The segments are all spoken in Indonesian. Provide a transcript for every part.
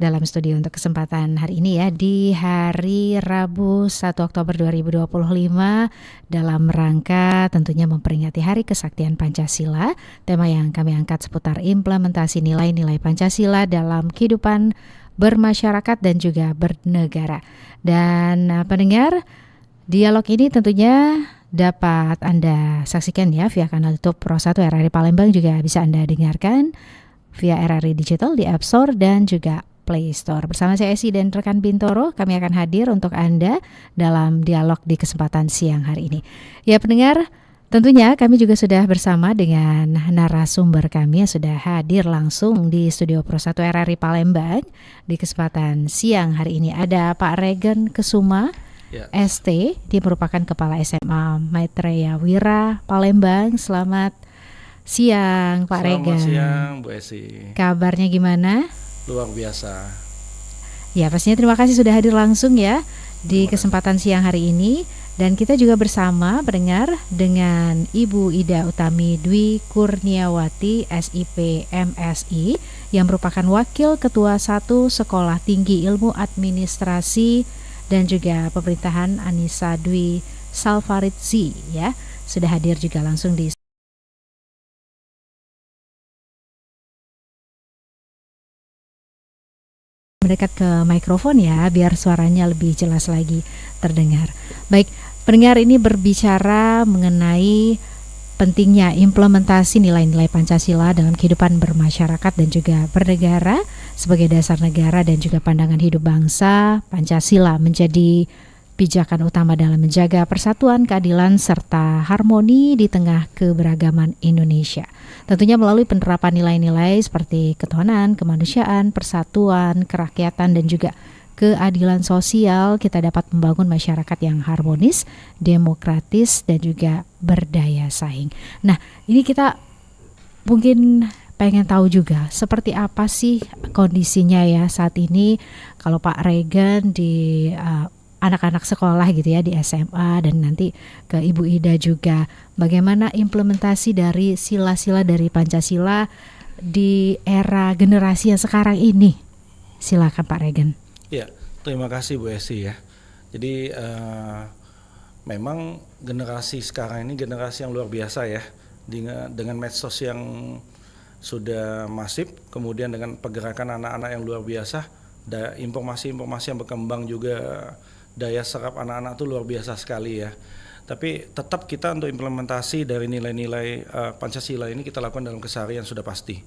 dalam studio untuk kesempatan hari ini ya, di hari Rabu 1 Oktober 2025 dalam rangka tentunya memperingati Hari Kesaktian Pancasila. Tema yang kami angkat seputar implementasi nilai-nilai Pancasila dalam kehidupan bermasyarakat dan juga bernegara. Dan pendengar, dialog ini tentunya dapat Anda saksikan ya via kanal YouTube Pro 1 RRI Palembang, juga bisa Anda dengarkan via RRI Digital di App Store dan juga Play Store. Bersama saya Esi dan rekan Bintoro, kami akan hadir untuk Anda dalam dialog di kesempatan siang hari ini. Ya pendengar, tentunya kami juga sudah bersama dengan narasumber kami yang sudah hadir langsung di Studio Pro 1 RRI Palembang. Di kesempatan siang hari ini ada Pak Regen Kesuma, ya. ST, dia merupakan Kepala SMA Maitreya Wira Palembang. Selamat siang Pak Regen. Selamat siang Bu Esi. Kabarnya gimana? Luar biasa. Ya pastinya terima kasih sudah hadir langsung ya di kesempatan siang hari ini. Dan kita juga bersama pendengar dengan Ibu Ida Utami Dwi Kurniawati SIP MSI yang merupakan Wakil Ketua 1 Sekolah Tinggi Ilmu Administrasi dan juga Pemerintahan Anissa Dwi Salvarizzi ya. Sudah hadir juga langsung di mendekat ke mikrofon ya, biar suaranya lebih jelas lagi terdengar. Baik, pendengar, ini berbicara mengenai pentingnya implementasi nilai-nilai Pancasila dalam kehidupan bermasyarakat dan juga bernegara sebagai dasar negara dan juga pandangan hidup bangsa. Pancasila menjadi pijakan utama dalam menjaga persatuan, keadilan, serta harmoni di tengah keberagaman Indonesia. Tentunya melalui penerapan nilai-nilai seperti ketuhanan, kemanusiaan, persatuan, kerakyatan, dan juga keadilan sosial, kita dapat membangun masyarakat yang harmonis, demokratis, dan juga berdaya saing. Nah, ini kita mungkin pengen tahu juga seperti apa sih kondisinya ya saat ini kalau Pak Regen di anak-anak sekolah gitu ya di SMA, dan nanti ke Ibu Ida juga bagaimana implementasi dari sila-sila dari Pancasila di era generasi yang sekarang ini. Silakan Pak Regen. Ya, terima kasih Bu Esi ya. Jadi memang generasi sekarang ini generasi yang luar biasa ya, dengan medsos yang sudah masif, kemudian dengan pergerakan anak-anak yang luar biasa, informasi-informasi yang berkembang juga, daya serap anak-anak itu luar biasa sekali ya. Tapi tetap kita untuk implementasi dari nilai-nilai Pancasila ini kita lakukan dalam keseharian sudah pasti.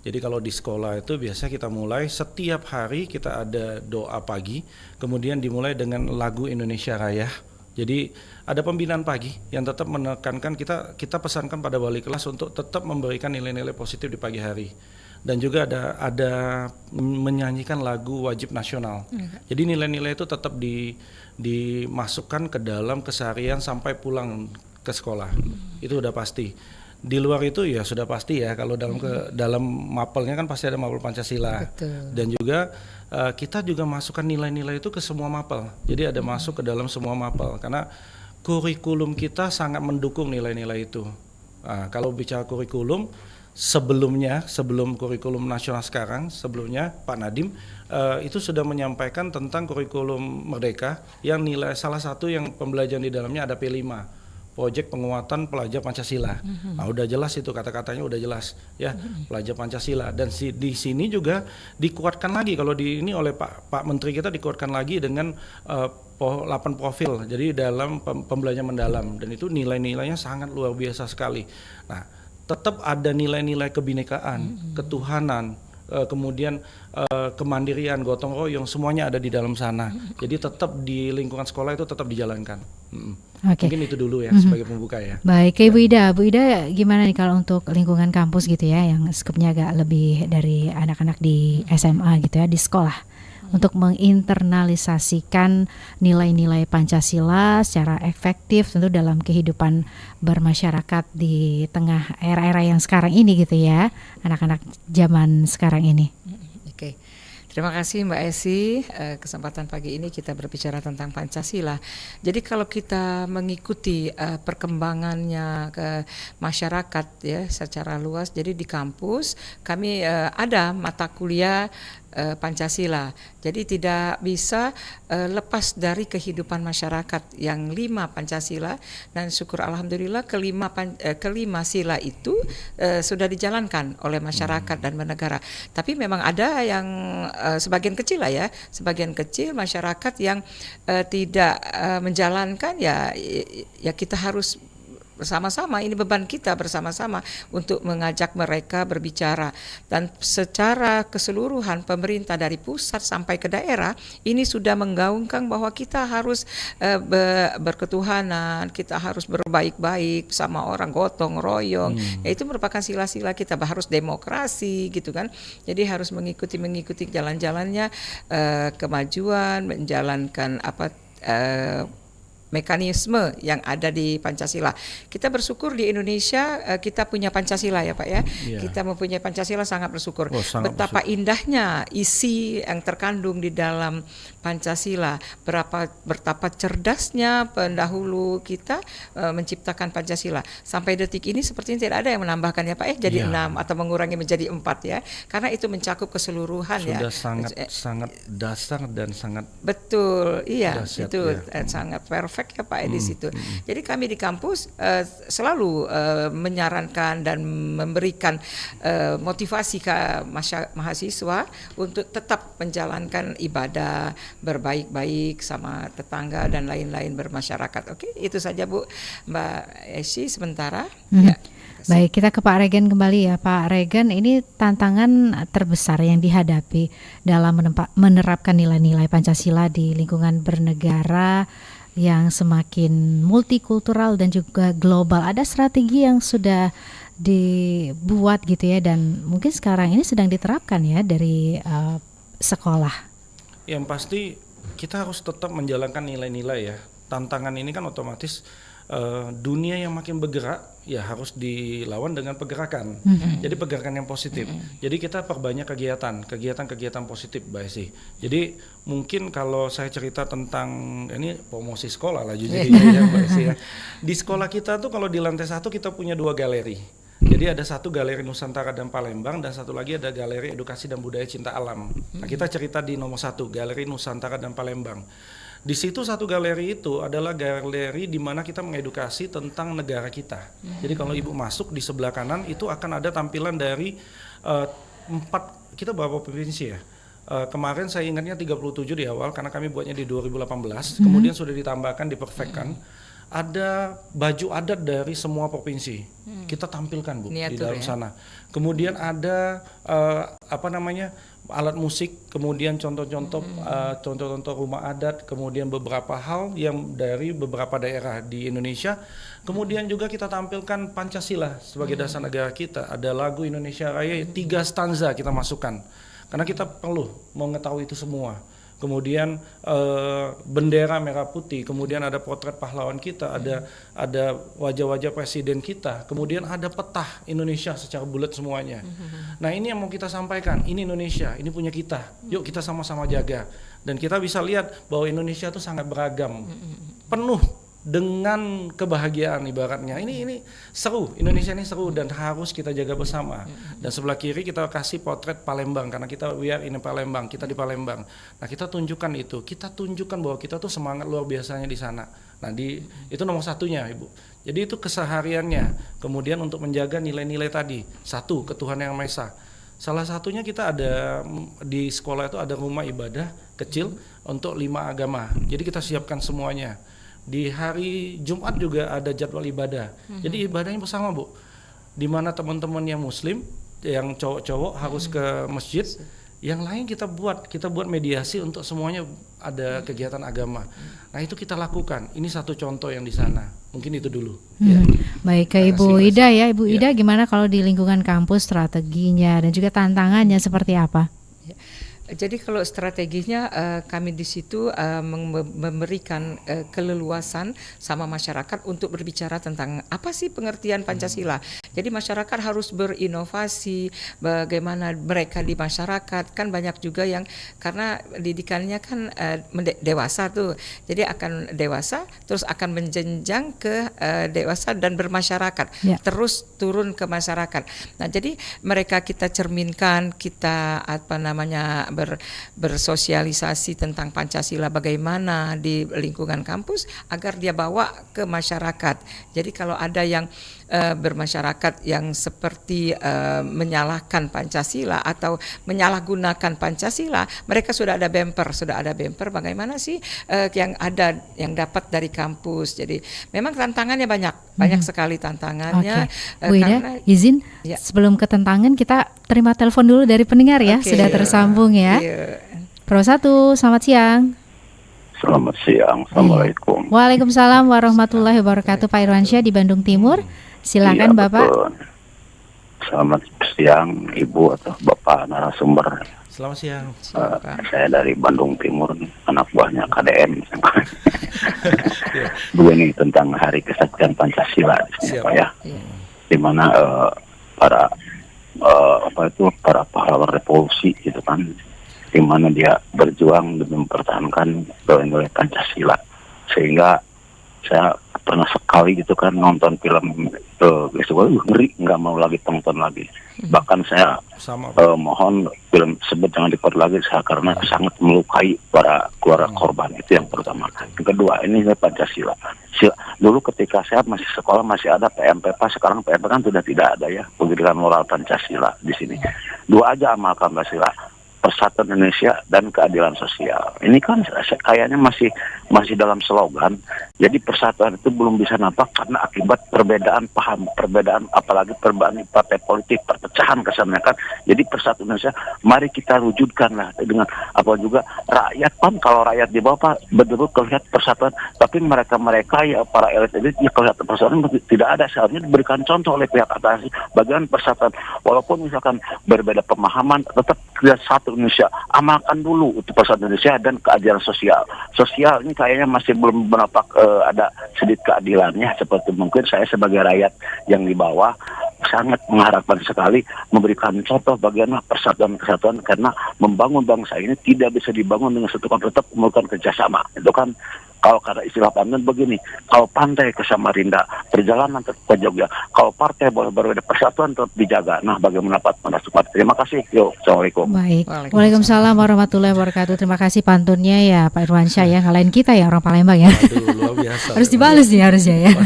Jadi kalau di sekolah itu biasa kita mulai setiap hari kita ada doa pagi, kemudian dimulai dengan lagu Indonesia Raya. Jadi ada pembinaan pagi yang tetap menekankan, kita pesankan pada wali kelas untuk tetap memberikan nilai-nilai positif di pagi hari. Dan juga ada menyanyikan lagu wajib nasional. Jadi nilai-nilai itu tetap dimasukkan ke dalam keseharian sampai pulang ke sekolah. Itu udah pasti. Di luar itu ya sudah pasti ya, kalau dalam mapelnya kan pasti ada mapel Pancasila. Betul. Dan juga kita juga masukkan nilai-nilai itu ke semua mapel. Jadi ada masuk ke dalam semua mapel karena kurikulum kita sangat mendukung nilai-nilai itu. Nah, kalau bicara kurikulum, sebelum kurikulum nasional sekarang, sebelumnya Pak Nadiem itu sudah menyampaikan tentang kurikulum Merdeka yang salah satu yang pembelajaran di dalamnya ada P5, Proyek Penguatan Pelajar Pancasila. Nah, udah jelas itu kata-katanya udah jelas ya, pelajar Pancasila. Dan di sini juga dikuatkan lagi, kalau ini oleh Pak Menteri kita dikuatkan lagi dengan 8 profil. Jadi dalam pembelajaran mendalam, dan itu nilai-nilainya sangat luar biasa sekali. Nah, tetap ada nilai-nilai kebinekaan, ketuhanan, kemudian kemandirian, gotong royong, semuanya ada di dalam sana. Jadi tetap di lingkungan sekolah itu tetap dijalankan. Okay. Mungkin itu dulu ya sebagai pembuka ya. Baik, Bu Ida. Bu Ida gimana nih kalau untuk lingkungan kampus gitu ya, yang skupnya agak lebih dari anak-anak di SMA gitu ya, di sekolah, untuk menginternalisasikan nilai-nilai Pancasila secara efektif tentu dalam kehidupan bermasyarakat di tengah era-era yang sekarang ini gitu ya, anak-anak zaman sekarang ini. Oke. Terima kasih Mbak Esi, kesempatan pagi ini kita berbicara tentang Pancasila. Jadi kalau kita mengikuti perkembangannya ke masyarakat ya secara luas, jadi di kampus kami ada mata kuliah Pancasila. Jadi tidak bisa lepas dari kehidupan masyarakat yang 5 Pancasila, dan syukur alhamdulillah kelima sila itu sudah dijalankan oleh masyarakat dan bernegara. Tapi memang ada yang sebagian kecil lah ya, sebagian kecil masyarakat yang tidak menjalankan, ya kita harus bersama-sama, ini beban kita bersama-sama untuk mengajak mereka berbicara. Dan secara keseluruhan pemerintah dari pusat sampai ke daerah ini sudah menggaungkan bahwa kita harus berketuhanan, kita harus berbaik-baik sama orang, gotong royong. Ya, itu merupakan sila-sila kita, harus demokrasi gitu kan. Jadi harus mengikuti jalan-jalannya kemajuan, menjalankan mekanisme yang ada di Pancasila. Kita bersyukur di Indonesia kita punya Pancasila ya Pak ya. Yeah. Kita mempunyai Pancasila, sangat bersyukur. Sangat Betapa bersyukur. indahnya isi yang terkandung di dalam Pancasila. Betapa cerdasnya pendahulu kita menciptakan Pancasila. Sampai detik ini sepertinya tidak ada yang menambahkan ya Pak jadi 6 atau mengurangi menjadi 4 ya. Karena itu mencakup keseluruhan Sudah ya. sangat dasar dan sangat betul, iya dahsyat, itu ya. Sangat perfect ya Pak di situ. Jadi kami di kampus selalu menyarankan dan memberikan motivasi ke mahasiswa untuk tetap menjalankan ibadah, berbaik-baik sama tetangga dan lain-lain, bermasyarakat. Oke, itu saja Bu, Mbak Esi sementara. Ya. Baik, kita ke Pak Regen kembali ya. Pak Regen, ini tantangan terbesar yang dihadapi dalam menerapkan nilai-nilai Pancasila di lingkungan bernegara yang semakin multikultural dan juga global. Ada strategi yang sudah dibuat gitu ya, dan mungkin sekarang ini sedang diterapkan ya dari sekolah. Yang pasti kita harus tetap menjalankan nilai-nilai ya. Tantangan ini kan otomatis dunia yang makin bergerak ya harus dilawan dengan pergerakan. Jadi pergerakan yang positif. Jadi kita perbanyak kegiatan positif Mbak Esi. Jadi mungkin kalau saya cerita tentang ini promosi sekolah lah jadinya ya Mbak Esi ya. Di sekolah kita tuh kalau di lantai 1 kita punya 2 galeri. Jadi ada satu galeri Nusantara dan Palembang, dan satu lagi ada galeri edukasi dan budaya cinta alam. Nah, kita cerita di nomor 1 galeri Nusantara dan Palembang. Di situ satu galeri itu adalah galeri di mana kita mengedukasi tentang negara kita. Jadi kalau Ibu masuk di sebelah kanan itu akan ada tampilan dari 4, kita berapa provinsi ya? Kemarin saya ingatnya 37 di awal karena kami buatnya di 2018, kemudian sudah ditambahkan, diperfectkan. Ada baju adat dari semua provinsi. Kita tampilkan Bu di dalam sana. Kemudian ada alat musik, kemudian contoh-contoh rumah adat, kemudian beberapa hal yang dari beberapa daerah di Indonesia. Kemudian juga kita tampilkan Pancasila sebagai dasar negara kita. Ada lagu Indonesia Raya 3 stanza kita masukkan. Karena kita perlu mengetahui itu semua. Kemudian bendera merah putih, kemudian ada potret pahlawan kita, ada wajah-wajah presiden kita, kemudian ada peta Indonesia secara bulat semuanya. Nah, ini yang mau kita sampaikan, ini Indonesia, ini punya kita. Yuk kita sama-sama jaga. Dan kita bisa lihat bahwa Indonesia itu sangat beragam, penuh dengan kebahagiaan ibaratnya. Ini seru, Indonesia ini seru dan harus kita jaga bersama. Dan sebelah kiri kita kasih potret Palembang karena kita we are in Palembang, kita di Palembang. Nah, kita tunjukkan itu, kita tunjukkan bahwa kita tuh semangat luar biasanya di sana. Nah, itu nomor 1-nya Ibu. Jadi itu kesehariannya. Kemudian untuk menjaga nilai-nilai tadi. 1, ketuhanan yang Maha Esa. Salah satunya kita ada di sekolah itu ada rumah ibadah kecil untuk 5 agama. Jadi kita siapkan semuanya. Di hari Jumat juga ada jadwal ibadah. Jadi ibadahnya bersama Bu. Di mana teman-teman yang muslim, yang cowok-cowok harus ke masjid. Yang lain kita buat mediasi untuk semuanya ada kegiatan agama. Nah, itu kita lakukan. Ini satu contoh yang di sana. Mungkin itu dulu. Ya. Baik, ke Ibu Ida ya. Ibu Ida, gimana kalau di lingkungan kampus strateginya dan juga tantangannya seperti apa? Jadi kalau strateginya kami di situ memberikan keleluasan sama masyarakat untuk berbicara tentang apa sih pengertian Pancasila. Jadi masyarakat harus berinovasi, bagaimana mereka di masyarakat, kan banyak juga yang karena didikannya kan dewasa tuh. Jadi akan dewasa terus akan menjenjang ke dewasa dan bermasyarakat. Ya. Terus turun ke masyarakat. Nah, jadi mereka kita cerminkan, kita bersosialisasi tentang Pancasila bagaimana di lingkungan kampus agar dia bawa ke masyarakat. Jadi kalau ada yang bermasyarakat yang seperti menyalahkan Pancasila atau menyalahgunakan Pancasila, mereka sudah ada bumper bagaimana sih yang dapat dari kampus. Jadi memang tantangannya banyak sekali tantangannya. Bu Ida, izin sebelum ke tantangan kita terima telepon dulu dari pendengar ya. Sudah tersambung ya. Pro 1, selamat siang. Selamat siang, Assalamualaikum. Waalaikumsalam warahmatullahi wabarakatuh. Pak Irwansyah di Bandung Timur. Silakan Bapak. Betul. Selamat siang Ibu atau Bapak narasumber. Selamat siang. Saya dari Bandung Timur, anak buahnya KDM. Begini tentang Hari Kesaktian Pancasila, Pak ya. Di mana para pahlawan revolusi gitu kan, di mana dia berjuang demi mempertahankan nilai Pancasila, sehingga saya pernah sekali gitu kan nonton film ngeri, nggak mau lagi tonton lagi. Bahkan saya mohon film tersebut jangan diputar lagi karena sangat melukai para keluarga korban. Itu yang pertama. Yang kedua, ini Pancasila. Dulu ketika saya masih sekolah masih ada PMPP, sekarang PMPP kan sudah tidak ada ya, pendidikan moral Pancasila di sini. Dua aja amalkan Pancasila, Persatuan Indonesia dan keadilan sosial. Ini kan kayaknya masih dalam slogan. Jadi persatuan itu belum bisa nampak karena akibat perbedaan paham, apalagi perbedaan partai politik, perpecahan kesannya kan. Jadi Persatuan Indonesia mari kita wujudkanlah dengan apa juga rakyat kan, kalau rakyat di bawah betul kelihatan persatuan, tapi mereka ya para elit ya kelihatan persatuan tidak ada. Seharusnya diberikan contoh oleh pihak atas bagian persatuan, walaupun misalkan berbeda pemahaman tetap kita satu Indonesia, amalkan dulu untuk Persatuan Indonesia dan keadilan sosial. Sosial ini kayaknya masih belum menapak ada sedikit keadilannya, seperti mungkin saya sebagai rakyat yang di bawah sangat mengharapkan sekali memberikan contoh bagaimana persatuan kesatuan, karena membangun bangsa ini tidak bisa dibangun dengan satu tetap memerlukan kerjasama. Itu kan kalau kata istilah pantai begini, kalau pantai ke Samarinda, perjalanan ke Jogja, kalau partai boleh berbeda, persatuan tetap dijaga. Nah, bagaimana Pak Manasumat? Terima kasih. Yuk, Assalamualaikum. Baik. Waalaikumsalam warahmatullahi wabarakatuh. Terima kasih pantunnya ya Pak Irwansyah ya. Ngalahin kita ya orang Palembang ya. Aduh, luar biasa. Harus dibalas nih harusnya ya.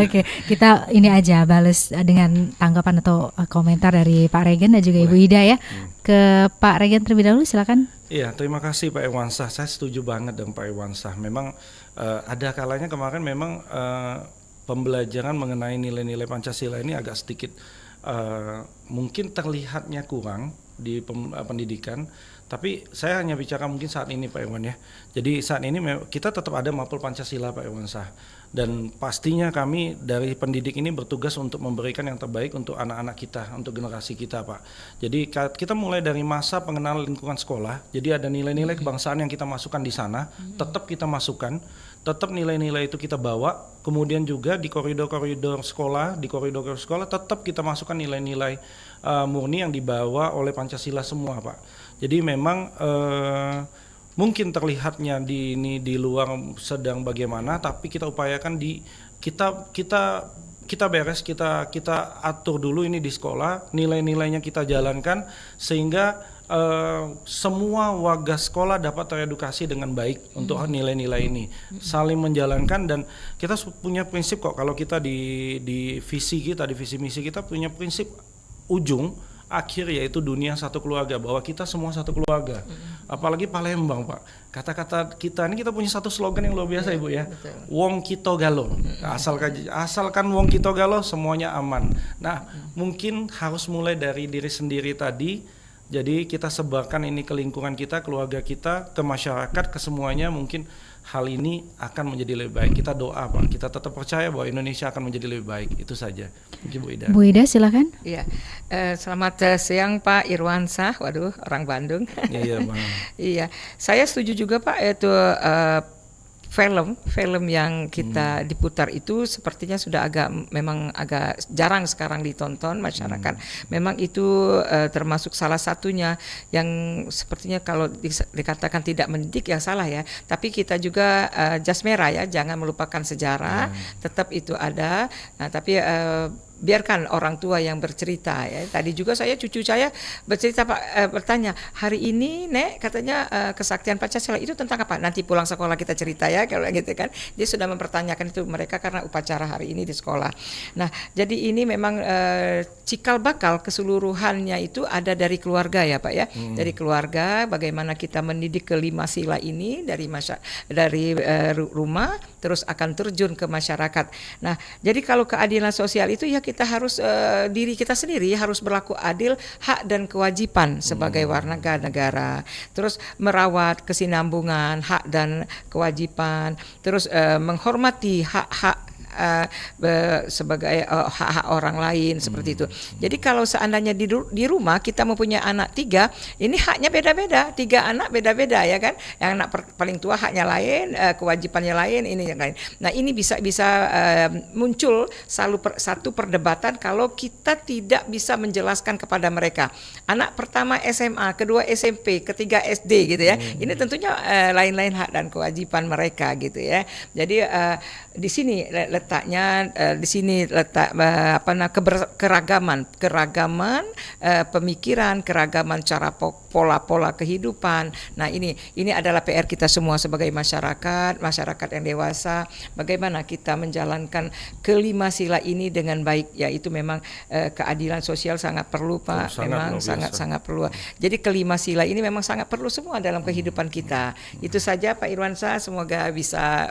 Oke, kita ini aja balas dengan tanggapan atau komentar dari Pak Regen dan juga Ibu Ida ya. Ke Pak Regen terlebih dahulu, silakan. Iya, terima kasih Pak Irwansyah. Saya setuju banget dengan Pak Irwansyah. Memang ada kalanya kemarin memang pembelajaran mengenai nilai-nilai Pancasila ini agak sedikit mungkin terlihatnya kurang di pendidikan. Tapi saya hanya bicara mungkin saat ini Pak Irwan ya. Jadi saat ini kita tetap ada mapel Pancasila Pak Irwansyah. Dan pastinya kami dari pendidik ini bertugas untuk memberikan yang terbaik untuk anak-anak kita, untuk generasi kita Pak. Jadi kita mulai dari masa pengenalan lingkungan sekolah. Jadi ada nilai-nilai kebangsaan yang kita masukkan di sana, tetap kita masukkan, tetap nilai-nilai itu kita bawa. Kemudian juga di koridor-koridor sekolah, tetap kita masukkan nilai-nilai murni yang dibawa oleh Pancasila semua Pak. Jadi memang mungkin terlihatnya di luar sedang bagaimana, tapi kita upayakan kita beres, kita atur dulu ini di sekolah, nilai-nilainya kita jalankan sehingga semua warga sekolah dapat teredukasi dengan baik untuk nilai-nilai ini, saling menjalankan. Dan kita punya prinsip kok, kalau kita di visi misi kita punya prinsip ujung akhir, yaitu dunia satu keluarga, bahwa kita semua satu keluarga. Apalagi Palembang Pak, kata-kata kita ini, kita punya satu slogan yang luar biasa Ibu ya, Wong Kito Galo, asalkan Wong Kito Galo semuanya aman. Nah mungkin harus mulai dari diri sendiri tadi. Jadi kita sebarkan ini ke lingkungan kita, keluarga kita, ke masyarakat, ke semuanya. Mungkin hal ini akan menjadi lebih baik. Kita doa Pak, kita tetap percaya bahwa Indonesia akan menjadi lebih baik. Itu saja. Mungkin Bu Ida. Bu Ida silakan. Iya, selamat siang Pak Irwansyah. Waduh, orang Bandung. Iya Bang. Iya, saya setuju juga Pak, yaitu film yang kita diputar itu sepertinya sudah memang agak jarang sekarang ditonton masyarakat. Memang itu termasuk salah satunya yang sepertinya kalau dikatakan tidak mendidik ya salah ya. Tapi kita juga jas merah ya, jangan melupakan sejarah, tetap itu ada. Nah, tapi biarkan orang tua yang bercerita ya. Tadi juga cucu saya bercerita Pak, bertanya, hari ini Nek katanya kesaktian Pancasila itu tentang apa? Nanti pulang sekolah kita cerita ya kalau gitu kan. Dia sudah mempertanyakan itu mereka karena upacara hari ini di sekolah. Nah, jadi ini memang cikal bakal keseluruhannya itu ada dari keluarga ya Pak ya. Dari keluarga, bagaimana kita mendidik kelima sila ini dari rumah terus akan terjun ke masyarakat. Nah, jadi kalau keadilan sosial itu ya kita harus diri kita sendiri harus berlaku adil, hak dan kewajiban sebagai warga negara. Terus merawat kesinambungan hak dan kewajiban, terus menghormati hak-hak sebagai hak-hak orang lain seperti itu. Jadi kalau seandainya di rumah kita mempunyai anak 3, ini haknya beda-beda, 3 anak beda-beda ya kan. Yang anak paling tua haknya lain, kewajibannya lain, ini yang lain. Nah ini bisa muncul satu perdebatan kalau kita tidak bisa menjelaskan kepada mereka. Anak pertama SMA, kedua SMP, ketiga SD gitu ya. Ini tentunya lain-lain hak dan kewajiban mereka gitu ya. Jadi di sini letaknya, di sini letak keragaman pemikiran, keragaman cara pola-pola kehidupan. Nah ini adalah PR kita semua sebagai masyarakat yang dewasa. Bagaimana kita menjalankan kelima sila ini dengan baik, yaitu memang keadilan sosial sangat perlu Pak, memang sangat perlu. Jadi kelima sila ini memang sangat perlu semua dalam kehidupan kita. Itu saja Pak Irwansyah, semoga bisa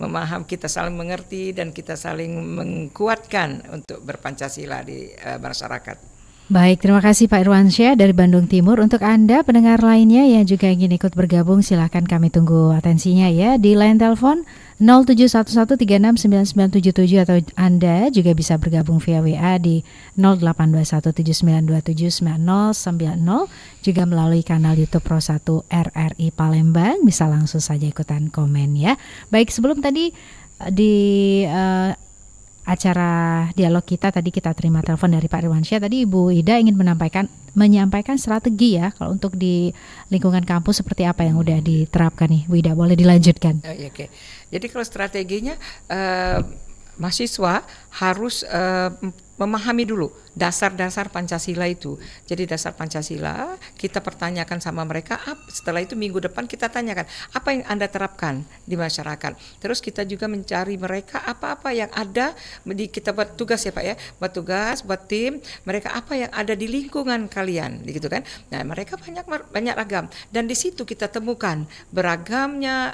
memahami, kita saling mengerti dan kita saling menguatkan untuk berpancasila di masyarakat. Baik, terima kasih Pak Irwansyah dari Bandung Timur. Untuk Anda pendengar lainnya yang juga ingin ikut bergabung, silakan kami tunggu atensinya ya di line telepon 0711369977 atau Anda juga bisa bergabung via WA di 082179279090, juga melalui kanal YouTube Pro 1 RRI Palembang, bisa langsung saja ikutan komen ya. Baik, sebelum tadi di acara dialog kita tadi kita terima telepon dari Pak Irwansyah. Tadi Ibu Ida ingin menyampaikan strategi ya kalau untuk di lingkungan kampus seperti apa yang udah diterapkan nih. Bu Ida, boleh dilanjutkan? Oke. Jadi kalau strateginya mahasiswa harus memahami dulu dasar-dasar Pancasila itu. Jadi dasar Pancasila kita pertanyakan sama mereka, setelah itu minggu depan kita tanyakan apa yang Anda terapkan di masyarakat. Terus kita juga mencari mereka apa-apa yang ada, kita buat tugas ya Pak ya, buat tugas, buat tim, mereka apa yang ada di lingkungan kalian, gitu kan. Nah mereka banyak ragam, dan di situ kita temukan beragamnya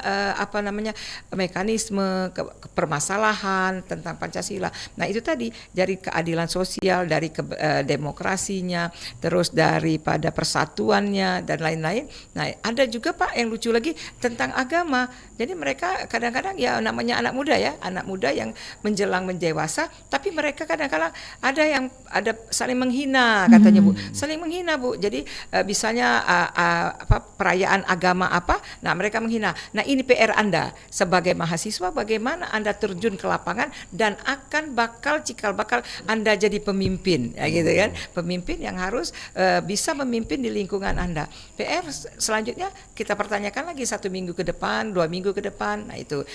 mekanisme permasalahan tentang Pancasila. Nah itu tadi dari keadilan sosial, dari demokrasinya, terus daripada persatuannya dan lain-lain. Nah, ada juga Pak yang lucu lagi tentang agama. Jadi mereka kadang-kadang ya namanya anak muda yang menjelang mendewasa, tapi mereka kadang-kadang ada saling menghina katanya Bu. Saling menghina Bu. Jadi misalnya perayaan agama apa, nah mereka menghina. Nah, ini PR Anda sebagai mahasiswa, bagaimana Anda terjun ke lapangan dan cikal bakal Anda jadi pemimpin, ya gitu kan, pemimpin yang harus bisa memimpin di lingkungan Anda. PR selanjutnya kita pertanyakan lagi 1 minggu ke depan, 2 minggu ke depan. Nah itu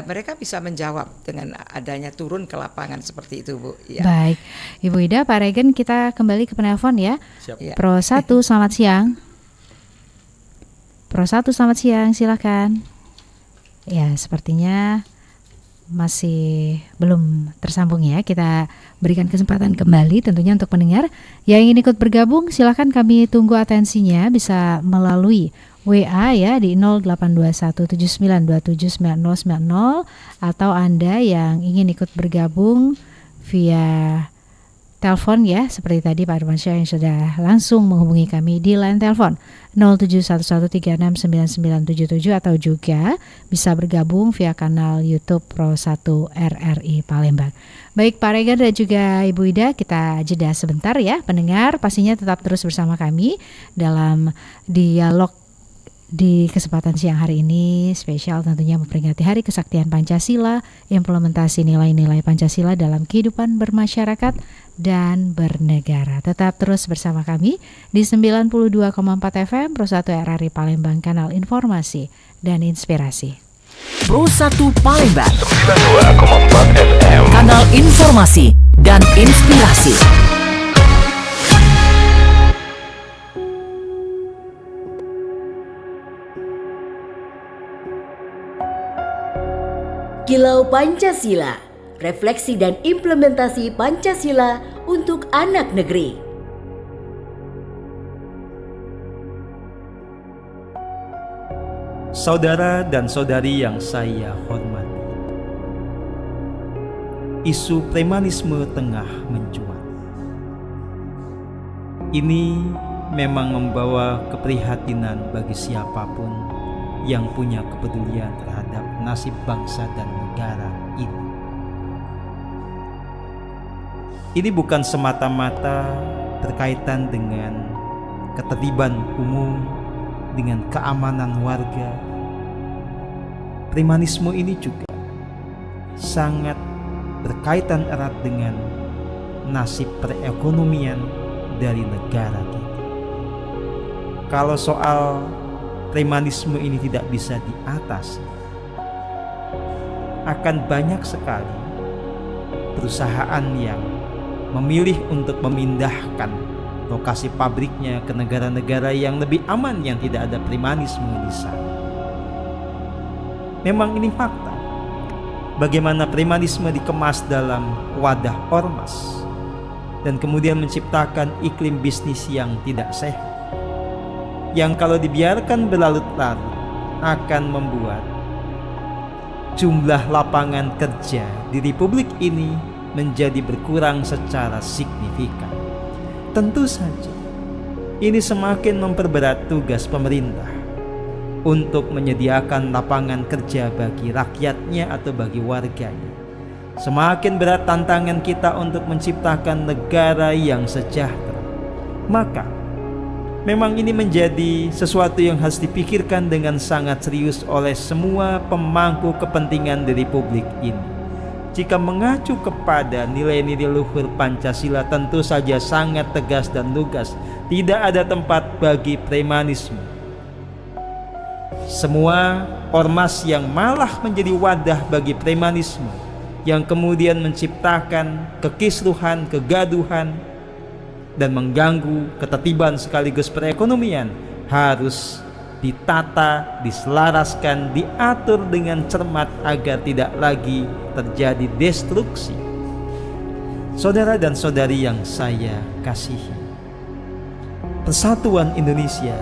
mereka bisa menjawab dengan adanya turun ke lapangan seperti itu Bu. Ya. Baik, Ibu Ida, Pak Regen, kita kembali ke penelpon ya. Siap. Ya. Pro 1, selamat siang. Pro 1, selamat siang, silakan. Ya, sepertinya masih belum tersambung ya. Kita berikan kesempatan kembali tentunya untuk pendengar yang ingin ikut bergabung, silakan kami tunggu atensinya, bisa melalui WA ya di 082179279090, atau Anda yang ingin ikut bergabung via telepon ya, seperti tadi Pak Irwansyah yang sudah langsung menghubungi kami di line telepon 0711369977, atau juga bisa bergabung via kanal YouTube Pro 1 RRI Palembang. Baik Pak Regan dan juga Ibu Ida, kita jeda sebentar ya. Pendengar pastinya tetap terus bersama kami dalam dialog di kesempatan siang hari ini, spesial tentunya memperingati Hari Kesaktian Pancasila, implementasi nilai-nilai Pancasila dalam kehidupan bermasyarakat dan bernegara. Tetap terus bersama kami di 92,4 FM Pro 1 RRI Palembang, kanal informasi dan inspirasi. Pro 1 Palembang 92,4 FM, kanal informasi dan inspirasi. Kilau Pancasila, refleksi dan implementasi Pancasila untuk anak negeri. Saudara dan saudari yang saya hormati, isu premanisme tengah mencuat. Ini memang membawa keprihatinan bagi siapapun yang punya kepedulian terhadap nasib bangsa dan negara ini. Ini bukan semata-mata berkaitan dengan ketertiban umum, dengan keamanan warga. Premanisme ini juga sangat berkaitan erat dengan nasib perekonomian dari negara kita. Kalau soal premanisme ini tidak bisa diatasi, akan banyak sekali perusahaan yang memilih untuk memindahkan lokasi pabriknya ke negara-negara yang lebih aman, yang tidak ada premanisme di sana. Memang ini fakta. Bagaimana premanisme dikemas dalam wadah ormas dan kemudian menciptakan iklim bisnis yang tidak sehat, yang kalau dibiarkan berlarut-larut akan membuat jumlah lapangan kerja di Republik ini menjadi berkurang secara signifikan. Tentu saja ini semakin memperberat tugas pemerintah untuk menyediakan lapangan kerja bagi rakyatnya atau bagi warganya. Semakin berat tantangan kita untuk menciptakan negara yang sejahtera. Maka memang ini menjadi sesuatu yang harus dipikirkan dengan sangat serius oleh semua pemangku kepentingan di Republik ini. Jika mengacu kepada nilai-nilai luhur Pancasila, tentu saja sangat tegas dan lugas. Tidak ada tempat bagi premanisme. Semua ormas yang malah menjadi wadah bagi premanisme, yang kemudian menciptakan kekisruhan, kegaduhan, dan mengganggu ketertiban sekaligus perekonomian, harus ditata, diselaraskan, diatur dengan cermat agar tidak lagi terjadi destruksi. Saudara dan saudari yang saya kasihi, persatuan Indonesia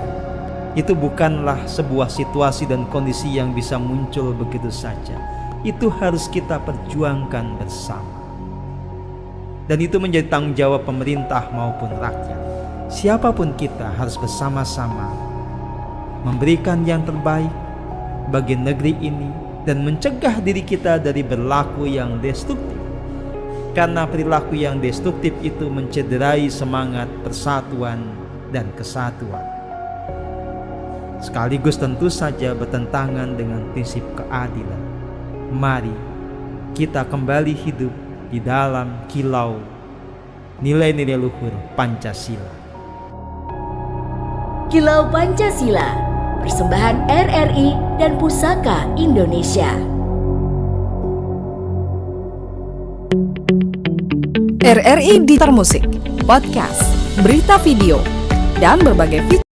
itu bukanlah sebuah situasi dan kondisi yang bisa muncul begitu saja. Itu harus kita perjuangkan bersama. Dan itu menjadi tanggung jawab pemerintah maupun rakyat. Siapapun kita harus bersama-sama memberikan yang terbaik bagi negeri ini dan mencegah diri kita dari berlaku yang destruktif. Karena perilaku yang destruktif itu mencederai semangat persatuan dan kesatuan. Sekaligus tentu saja bertentangan dengan prinsip keadilan. Mari kita kembali hidup di dalam kilau nilai-nilai luhur Pancasila. Kilau Pancasila, persembahan RRI dan Pusaka Indonesia. RRI Digital Musik, podcast, berita video, dan berbagai fitur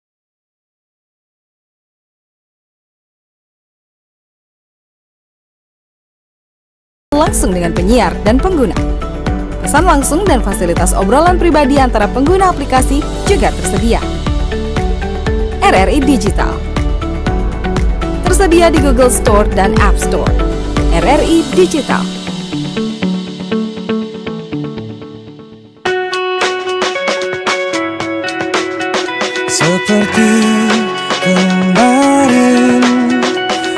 langsung dengan penyiar dan pengguna. Pesan langsung dan fasilitas obrolan pribadi antara pengguna aplikasi juga tersedia. RRI Digital tersedia di Google Store dan App Store. RRI Digital. Seperti kemarin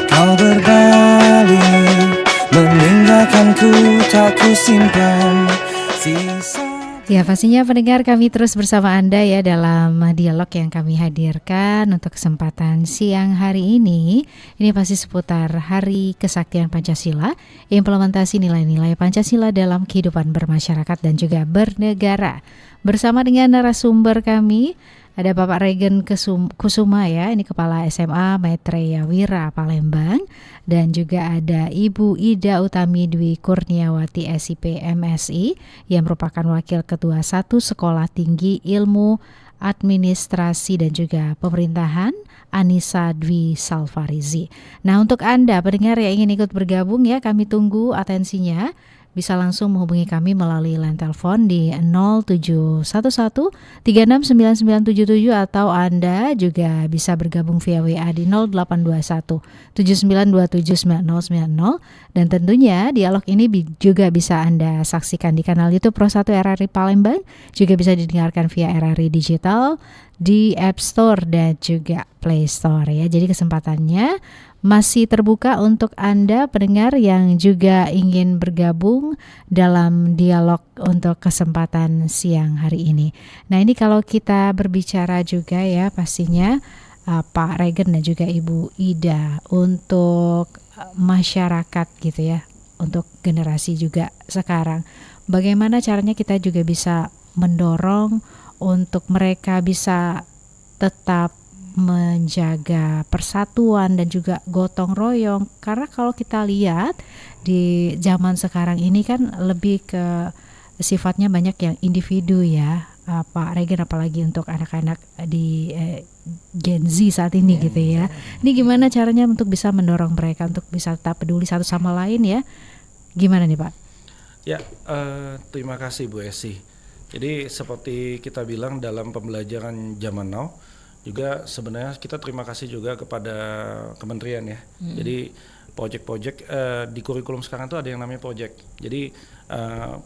kau berbalik, meninggalkanku tak kusimpan sisa. Ya, pastinya pendengar, kami terus bersama Anda ya dalam dialog yang kami hadirkan untuk kesempatan siang hari ini. Ini pasti seputar Hari Kesaktian Pancasila, implementasi nilai-nilai Pancasila dalam kehidupan bermasyarakat dan juga bernegara. Bersama dengan narasumber kami, Ada Bapak Regen Kusuma ya, ini Kepala SMA Maitreya Wira Palembang, dan juga ada Ibu Ida Utami Dwi Kurniawati SIP MSI yang merupakan Wakil Ketua 1 Sekolah Tinggi Ilmu Administrasi dan juga Pemerintahan, Anissa Dwi Salfarizi. Nah, untuk Anda pendengar yang ingin ikut bergabung ya, kami tunggu atensinya. Bisa langsung menghubungi kami melalui line telepon di 0711 369977 atau Anda juga bisa bergabung via WA di 0821 79279090, dan tentunya dialog ini juga bisa Anda saksikan di kanal YouTube Pro 1 RRI Palembang, juga bisa didengarkan via RRI Digital di App Store dan juga Play Store ya. Jadi kesempatannya masih terbuka untuk Anda pendengar yang juga ingin bergabung dalam dialog untuk kesempatan siang hari ini. Nah, ini kalau kita berbicara juga ya pastinya Pak Regen dan juga Ibu Ida untuk masyarakat gitu ya, untuk generasi juga sekarang. Bagaimana caranya kita juga bisa mendorong untuk mereka bisa tetap menjaga persatuan dan juga gotong royong, karena kalau kita lihat di zaman sekarang ini kan lebih ke sifatnya banyak yang individu ya, Pak Regen, apalagi untuk anak-anak di Gen Z saat ini gitu ya. Ini gimana caranya untuk bisa mendorong mereka untuk bisa tetap peduli satu sama lain ya? Gimana nih Pak? Ya, terima kasih Bu Esi. Jadi seperti kita bilang dalam pembelajaran zaman now, juga sebenarnya kita terima kasih juga kepada kementerian ya. Jadi project-project di kurikulum sekarang itu ada yang namanya project. Jadi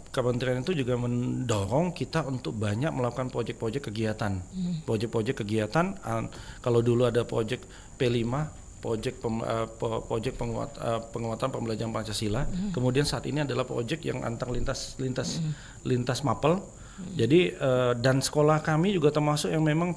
kementerian itu juga mendorong kita untuk banyak melakukan project-project kegiatan. Project-project kegiatan, kalau dulu ada project P5, project penguatan pembelajaran Pancasila. Kemudian saat ini adalah project yang antar lintas mapel. Jadi dan sekolah kami juga termasuk yang memang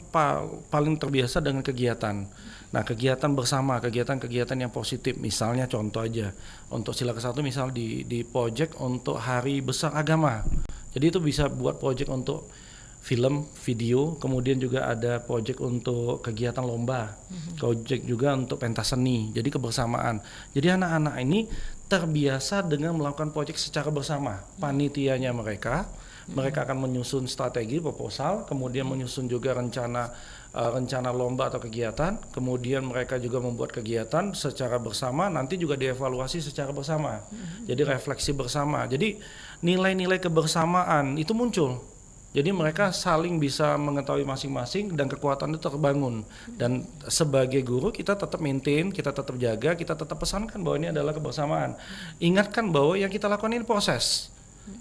paling terbiasa dengan kegiatan. Nah, kegiatan bersama, kegiatan-kegiatan yang positif. Misalnya contoh aja, untuk sila ke-1 misal di project untuk Hari Besar Agama. Jadi itu bisa buat project untuk film, video, kemudian juga ada project untuk kegiatan lomba, project juga untuk pentas seni. Jadi kebersamaan. Jadi anak-anak ini terbiasa dengan melakukan project secara bersama. Panitianya mereka akan menyusun strategi proposal, kemudian menyusun juga rencana lomba atau kegiatan, kemudian mereka juga membuat kegiatan secara bersama, nanti juga dievaluasi secara bersama. Jadi refleksi bersama. Jadi nilai-nilai kebersamaan itu muncul. Jadi mereka saling bisa mengetahui masing-masing dan kekuatan itu terbangun. Dan sebagai guru kita tetap maintain, kita tetap jaga, kita tetap pesankan bahwa ini adalah kebersamaan. Ingatkan bahwa yang kita lakukan ini proses.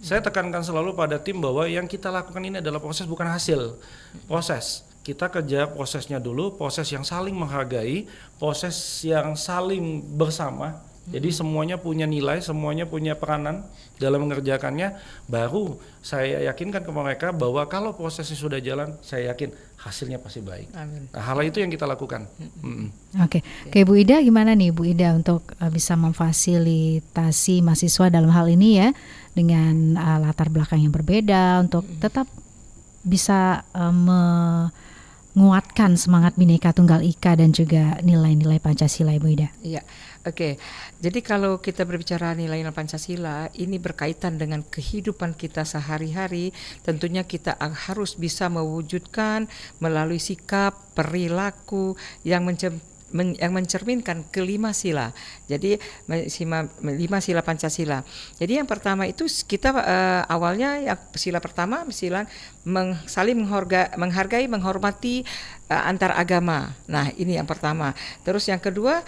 Saya tekankan selalu pada tim bahwa yang kita lakukan ini adalah proses, bukan hasil. Proses. Kita kejar prosesnya dulu, proses yang saling menghargai, proses yang saling bersama. Jadi semuanya punya nilai, semuanya punya peranan dalam mengerjakannya. Baru saya yakinkan ke mereka bahwa kalau prosesnya sudah jalan, saya yakin hasilnya pasti baik. Amin. Nah, hal itu yang kita lakukan. Oke, Bu Ida gimana nih Bu Ida untuk bisa memfasilitasi mahasiswa dalam hal ini ya, dengan latar belakang yang berbeda untuk tetap bisa menguatkan semangat Bhinneka Tunggal Ika dan juga nilai-nilai Pancasila, Ibu Ida. Iya, oke. Jadi kalau kita berbicara nilai-nilai Pancasila, ini berkaitan dengan kehidupan kita sehari-hari. Tentunya kita harus bisa mewujudkan melalui sikap, perilaku yang mencerminkan kelima sila. Jadi 5 sila Pancasila. Jadi yang pertama itu kita awalnya yang sila pertama sila saling menghargai, menghormati antar agama. Nah, ini yang pertama. Terus yang kedua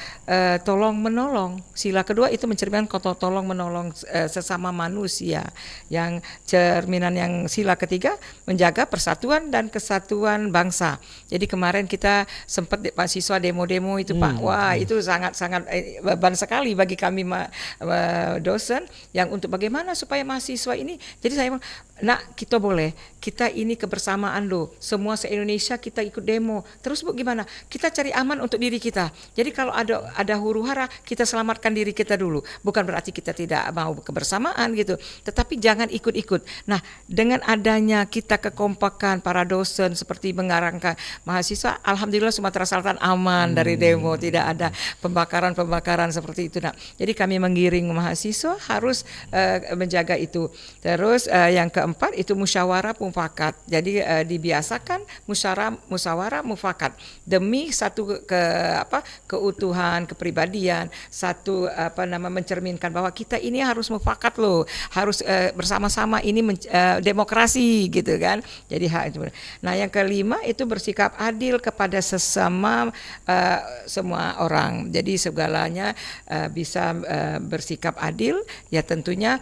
tolong menolong. Sila kedua itu mencerminkan tolong menolong sesama manusia. Yang cerminan yang sila ketiga menjaga persatuan dan kesatuan bangsa. Jadi kemarin kita sempat mahasiswa demo-demo itu Pak. Wah, itu sangat-sangat beban sekali bagi kami dosen yang untuk bagaimana supaya mahasiswa ini. Jadi saya nak kita boleh, kita ini kebersamaan loh, semua se-Indonesia kita ikut demo. Terus Bu gimana? Kita cari aman untuk diri kita. Jadi kalau ada huru-hara, kita selamatkan diri kita dulu. Bukan berarti kita tidak mau kebersamaan gitu, tetapi jangan ikut-ikut. Nah, dengan adanya kita kekompakan para dosen seperti mengarahkan mahasiswa, alhamdulillah Sumatera Selatan aman dari demo, tidak ada pembakaran seperti itu. Nah, jadi kami menggiring mahasiswa harus menjaga itu. Terus yang keempat itu musyawarah mufakat. Jadi dibiasakan musyawarah mufakat demi satu keutuhan kepribadian, satu mencerminkan bahwa kita ini harus mufakat loh, harus bersama-sama ini demokrasi gitu kan. Jadi nah yang kelima itu bersikap adil kepada sesama semua orang. Jadi segalanya bisa bersikap adil, ya tentunya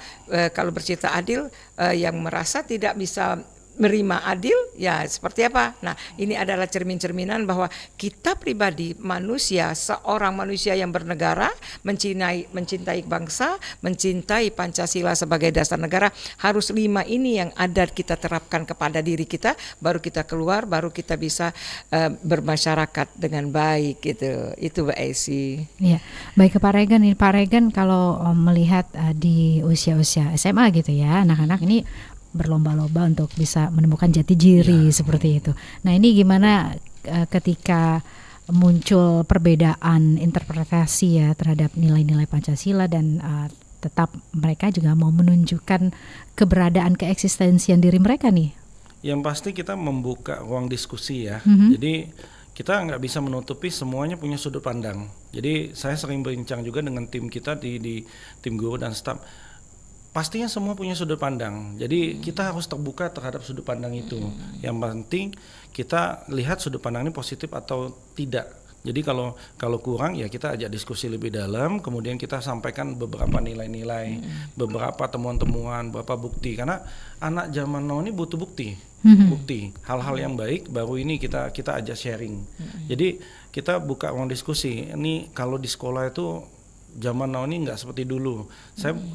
kalau bersikap adil yang merasa tidak bisa menerima adil, ya seperti apa? Nah, ini adalah cermin-cerminan bahwa kita pribadi manusia, seorang manusia yang bernegara, mencintai bangsa, mencintai Pancasila sebagai dasar negara, harus 5 ini yang ada kita terapkan kepada diri kita, baru kita keluar, baru kita bisa bermasyarakat dengan baik gitu. Itu Mbak Esi. Iya, baik ke Pak Regan. Ini Pak Regan kalau melihat di usia-usia SMA gitu ya, anak-anak ini berlomba-lomba untuk bisa menemukan jati diri seperti itu. Nah, ini gimana ketika muncul perbedaan interpretasi ya terhadap nilai-nilai Pancasila dan tetap mereka juga mau menunjukkan keberadaan keeksistensian diri mereka nih? Yang pasti kita membuka ruang diskusi ya. Jadi kita nggak bisa menutupi semuanya punya sudut pandang. Jadi saya sering berbincang juga dengan tim kita di tim guru dan staf. Pastinya semua punya sudut pandang. Jadi kita harus terbuka terhadap sudut pandang itu. Yang penting kita lihat sudut pandang ini positif atau tidak. Jadi kalau kurang ya kita ajak diskusi lebih dalam, kemudian kita sampaikan beberapa nilai-nilai, beberapa temuan-temuan, beberapa bukti. Karena anak zaman now ini butuh bukti. Bukti hal-hal yang baik baru ini kita ajak sharing. Jadi kita buka ruang diskusi. Ini kalau di sekolah itu zaman now ini nggak seperti dulu.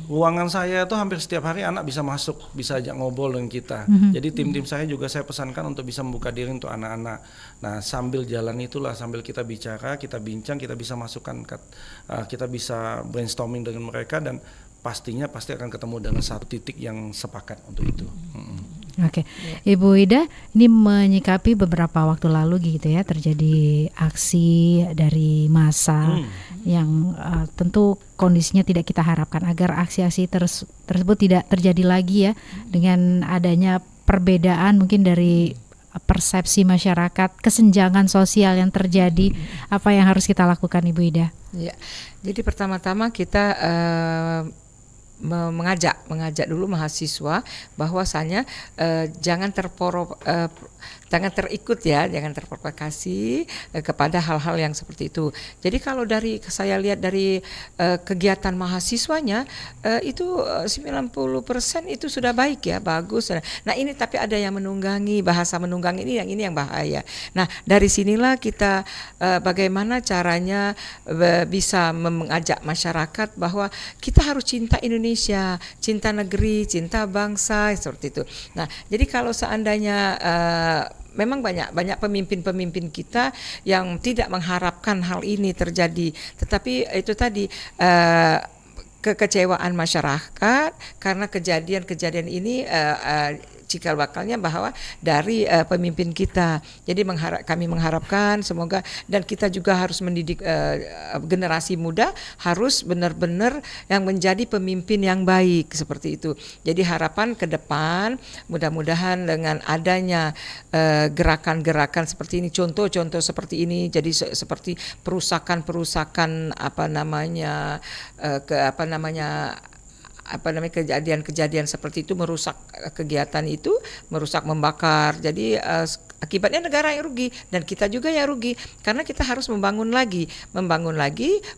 Ruangan saya itu hampir setiap hari anak bisa masuk, bisa ajak ngobrol dengan kita. Jadi tim-tim saya juga saya pesankan untuk bisa membuka diri untuk anak-anak. Nah, sambil jalan itulah, sambil kita bicara, kita bincang, kita bisa masukkan, kita bisa brainstorming dengan mereka dan pastinya pasti akan ketemu dengan satu titik yang sepakat untuk itu. Oke, Ibu Ida, ini menyikapi beberapa waktu lalu gitu ya terjadi aksi dari massa yang tentu kondisinya tidak kita harapkan agar aksi-aksi tersebut tidak terjadi lagi ya dengan adanya perbedaan mungkin dari persepsi masyarakat, kesenjangan sosial yang terjadi. Apa yang harus kita lakukan, Ibu Ida? Ya, jadi pertama-tama kita mengajak dulu mahasiswa bahwasanya jangan terikut ya, jangan terprovokasi kepada hal-hal yang seperti itu. Jadi kalau saya lihat dari kegiatan mahasiswanya itu 90% itu sudah baik ya, bagus. Nah, ini tapi ada yang menunggangi, bahasa menunggangi ini yang bahaya. Nah, dari sinilah kita bagaimana caranya bisa mengajak masyarakat bahwa kita harus cinta Indonesia, cinta negeri, cinta bangsa, seperti itu. Nah, jadi kalau seandainya memang banyak pemimpin-pemimpin kita yang tidak mengharapkan hal ini terjadi, tetapi itu tadi kekecewaan masyarakat karena kejadian-kejadian ini cikal bakalnya bahwa dari pemimpin kita. Jadi kami mengharapkan semoga, dan kita juga harus mendidik generasi muda harus benar-benar yang menjadi pemimpin yang baik seperti itu. Jadi harapan ke depan mudah-mudahan dengan adanya gerakan-gerakan seperti ini, contoh-contoh seperti ini, jadi seperti perusakan kejadian-kejadian seperti itu merusak kegiatan itu, merusak, membakar. Jadi akibatnya negara yang rugi dan kita juga yang rugi karena kita harus membangun lagi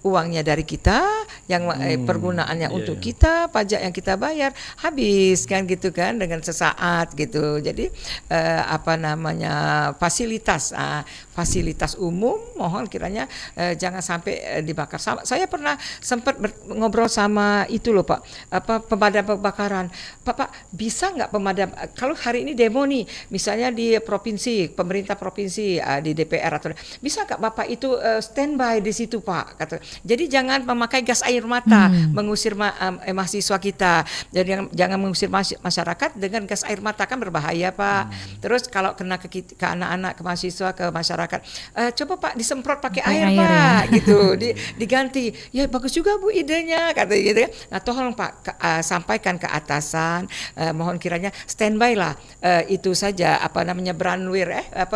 uangnya dari kita yang pergunaannya untuk kita, pajak yang kita bayar habis kan gitu kan dengan sesaat gitu. Jadi fasilitas fasilitas umum, mohon kiranya jangan sampai dibakar. Saya pernah sempat ngobrol sama itu loh Pak, pemadam kebakaran. Pak, bisa nggak pemadam, kalau hari ini demo nih, misalnya di provinsi, pemerintah provinsi, di DPR atau bisa nggak Bapak itu standby di situ Pak? Kata. Jadi jangan memakai gas air mata mengusir mahasiswa kita. Jadi jangan mengusir masyarakat dengan gas air mata, kan berbahaya Pak. Terus kalau kena ke anak-anak, ke mahasiswa, ke masyarakat, coba Pak disemprot pakai air Pak, ya. Gitu, diganti. Ya bagus juga Bu idenya, kata gitu kan. Nah tolong Pak sampaikan ke atasan, mohon kiranya standby lah, itu saja branwir